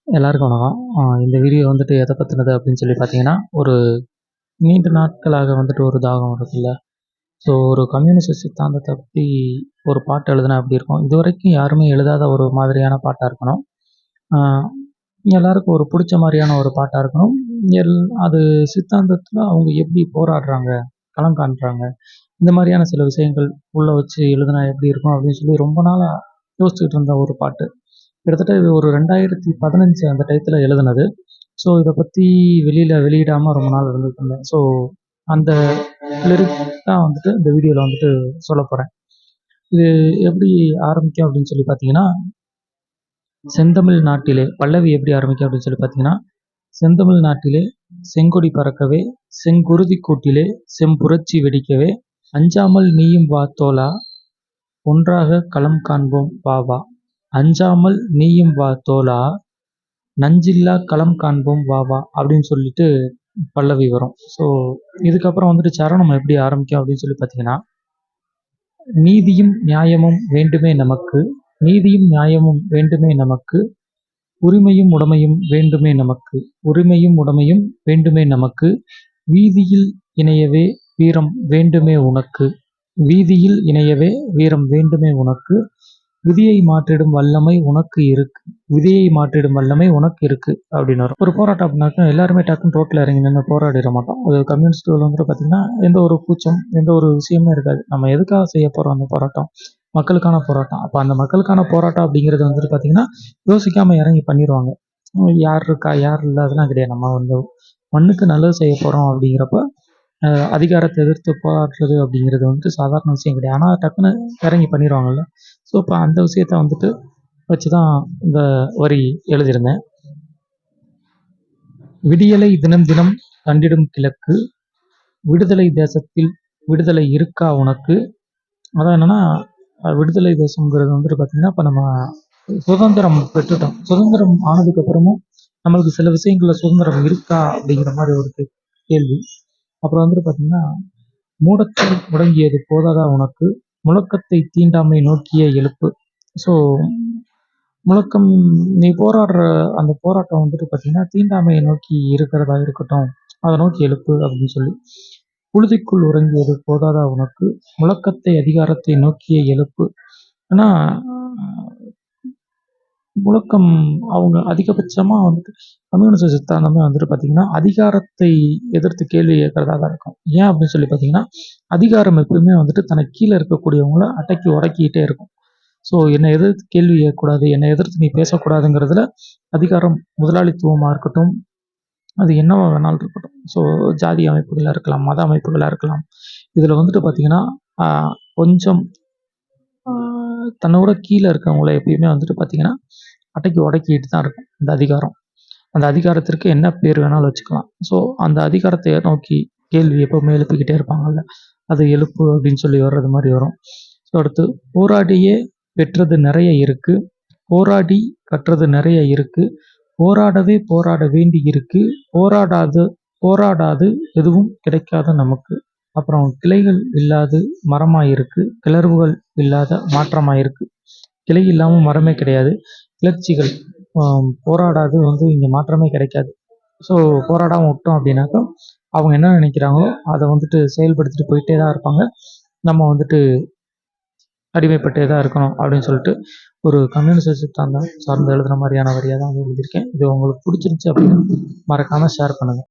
எல்லாருக்கும் வணக்கம். இந்த வீடியோ வந்துட்டு எத பத்தினது அப்படின்னு சொல்லி பார்த்தீங்கன்னா, ஒரு நீண்ட நாட்களாக வந்துட்டு ஒரு தாகம் இருக்குல்ல. ஸோ ஒரு கம்யூனிஸ்ட் சித்தாந்தத்த பத்தி ஒரு பாட்டு எழுதுனா எப்படி இருக்கும்? இதுவரைக்கும் யாருமே எழுதாத ஒரு மாதிரியான பாட்டா இருக்கணும். ஆ எல்லாருக்கும் ஒரு புடிச்ச மாரியான ஒரு பாட்டா இருக்கணும். எல் அது சித்தாந்தத்துல அவங்க எப்படி போராடுறாங்க, களம் காண்றாங்க, இந்த மாரியான சில விஷயங்கள் உள்ள வச்சு எழுதுனா எப்படி இருக்கும்? அப்படின்னு சொல்லி ரொம்ப நாளா யோசிச்சுட்டு இருந்த ஒரு பாட்டு. கிட்டத்தட்ட இது ஒரு 2015 அந்த டயத்துல எழுதுனது. ஸோ இத பத்தி வெளியிடாம ரொம்ப நாள் இருந்துட்டு இருந்தேன். ஸோ அந்த லிரிக்ஸ் தான் வந்துட்டு இந்த வீடியோல வந்துட்டு சொல்லப் போறேன். இது எப்படி ஆரம்பிக்கும் அப்படின்னு சொல்லி பார்த்தீங்கன்னா, செந்தமிழ் நாட்டிலே பல்லவி எப்படி ஆரம்பிக்கும் அப்படின்னு சொல்லி பார்த்தீங்கன்னா, செந்தமிழ் நாட்டிலே செங்கொடி பறக்கவே, செங்குருதிக் கூட்டிலே செம்புரட்சி வெடிக்கவே, அஞ்சாமல் நீயும் வா தோழா ஒன்றாகக் களம் காண்போம் வா வா. அஞ்சாமல் நீயும் வா தோழா நஞ்சில்லா களம் காண்போம் வா வா அப்படின்னு சொல்லிட்டு பல்லவி வரும். ஸோ இதுக்கப்புறம் வந்துட்டு சரணம் எப்படி ஆரம்பிக்கும் அப்படின்னு சொல்லி பார்த்தீங்கன்னா, நீதியும் நியாயமும் வேண்டுமே நமக்கு, நீதியும் நியாயமும் வேண்டுமே நமக்கு, உரிமையும் உடைமையும் வேண்டுமே நமக்கு, உரிமையும் உடைமையும் வேண்டுமே நமக்கு, வீதியில் இணையவே வீரம் வேண்டுமே உனக்கு, வீதியில் இணையவே வீரம் வேண்டுமே உனக்கு, விதியை மாற்றிடும் வல்லமை உனக்கு இருக்கு, விதியை மாற்றிடும் வல்லமை உனக்கு இருக்கு அப்படின்னு வரும். ஒரு போராட்டம் அப்படின்னாக்கா எல்லாருமே டக்குன்னு ரோட்ல இறங்கி நின்று போராடிட மாட்டோம். அது கம்யூனிஸ்ட்கள் வந்துட்டு பார்த்தீங்கன்னா எந்த ஒரு கூச்சம் எந்த ஒரு விஷயமே இருக்காது. நம்ம எதுக்காக செய்ய போறோம் அந்த போராட்டம்? மக்களுக்கான போராட்டம். அப்போ அந்த மக்களுக்கான போராட்டம் அப்படிங்கிறது வந்துட்டு பார்த்தீங்கன்னா யோசிக்காம இறங்கி பண்ணிடுவாங்க. யார் இருக்கா யார் இல்லை அதெல்லாம் கிடையாது. நம்ம வந்து மண்ணுக்கு நல்லது செய்ய போறோம் அப்படிங்கிறப்ப அதிகாரத்தை எதிர்த்து போராடுறது அப்படிங்கிறது வந்துட்டு சாதாரண விஷயம் கிடையாது. ஆனால் டக்குன்னு இறங்கி பண்ணிடுவாங்கல்ல. ஸோ இப்போ அந்த விஷயத்த வந்துட்டு வச்சு தான் இந்த வரி எழுதியிருந்தேன். விடியலை தினம் தினம் கண்டிடும் கிழக்கு, விடுதலை தேசத்தில் விடுதலை இருக்கா உனக்கு. அதான் என்னன்னா விடுதலை தேசம்ங்கிறது வந்துட்டு பார்த்தீங்கன்னா இப்போ நம்ம சுதந்திரம் பெற்றுட்டோம். சுதந்திரம் ஆனதுக்கு அப்புறமும் நம்மளுக்கு சில விஷயங்கள்ல சுதந்திரம் இருக்கா அப்படிங்கிற மாதிரி ஒரு கேள்வி. அப்புறம் வந்துட்டு பார்த்தீங்கன்னா, மூடத்தில் முடங்கியது போதாதா உனக்கு, முழக்கத்தை தீண்டாமை நோக்கிய எழுப்பு. ஸோ முழக்கம் நீ போராடுற அந்த போராட்டம் வந்துட்டு பார்த்தீங்கன்னா தீண்டாமையை நோக்கி இருக்கிறதா இருக்கட்டும், அதை நோக்கி எழுப்பு அப்படின்னு சொல்லி. புழுதிக்குள் உறங்கியது போதாதா உனக்கு, முழக்கத்தை அதிகாரத்தை நோக்கிய எழுப்பு. ஆனா முழக்கம் அவங்க அதிகபட்சமா வந்துட்டு கம்யூனிஸ்ட் சித்தாந்தமே வந்துட்டு பார்த்தீங்கன்னா, அதிகாரத்தை எதிர்த்து கேள்வி கேட்கிறதா தான் இருக்கும். ஏன் அப்படின்னு சொல்லி பார்த்தீங்கன்னா, அதிகாரம் எப்பவுமே வந்துட்டு தனக்கு கீழ இருக்கக்கூடியவங்கள அடக்கி ஒடுக்கிக்கிட்டே இருக்கும். ஸோ என்னை எதிர்த்து கேள்வி கேட்கக்கூடாது, என்னை எதிர்த்து நீ பேசக்கூடாதுங்கிறதுல அதிகாரம் முதலாளித்துவமா இருக்கட்டும், அது என்னவா வேணாலும் இருக்கட்டும். ஸோ ஜாதி அமைப்புகளா இருக்கலாம், மத அமைப்புகளா இருக்கலாம். இதில வந்துட்டு பார்த்தீங்கன்னா, அ கொஞ்சம் அ தன்னோட கீழ இருக்கவங்கள எப்பயுமே வந்துட்டு பார்த்தீங்கன்னா, அடக்கி ஒடுக்கிட்டு தான் இருக்கும் இந்த அதிகாரம். அந்த அதிகாரத்திற்கு என்ன பேர் வேணாலும் வச்சுக்கலாம். ஸோ அந்த அதிகாரத்தை நோக்கி கேள்வி எப்பவுமே எழுப்பிக்கிட்டே இருப்பாங்கல்ல. அது எழுப்பு அப்படின்னு சொல்லி வர்றது மாரி வரும். ஸோ அடுத்து போராடியே பெற்றது நெறைய இருக்கு. போராடி கற்றது நெறைய இருக்கு. போராடவே போராட வேண்டி இருக்கு. போராடாது போராடாது எதுவும் கிடைக்காத நமக்கு. அப்புறம் கிளைகள் இல்லாது மரமாயிருக்கு. கிளர்வுகள் இல்லாத மாற்றமாயிருக்கு. கிளை இல்லாம மரமே கிடையாது. கிளர்ச்சிகள் போராடாது வந்து இங்க மாற்றமே கிடைக்காது. ஸோ போராடாம விட்டோம் அப்படின்னாக்கா, அவங்க என்ன நினைக்கிறாங்களோ அத வந்துட்டு செயல்படுத்திட்டு போயிட்டே தான் இருப்பாங்க. நம்ம வந்துட்டு அடிமைப்பட்டே தான் இருக்கணும் அப்படின்னு சொல்லிட்டு, ஒரு கம்யூனிஸ்ட் சித்தாந்தம் சார்ந்து எழுதுன மாரியான வரியா தான் எழுதியிருக்கேன். இது உங்களுக்கு புடிச்சிருந்துச்சு அப்படின்னா மறக்காம ஷேர் பண்ணுங்க.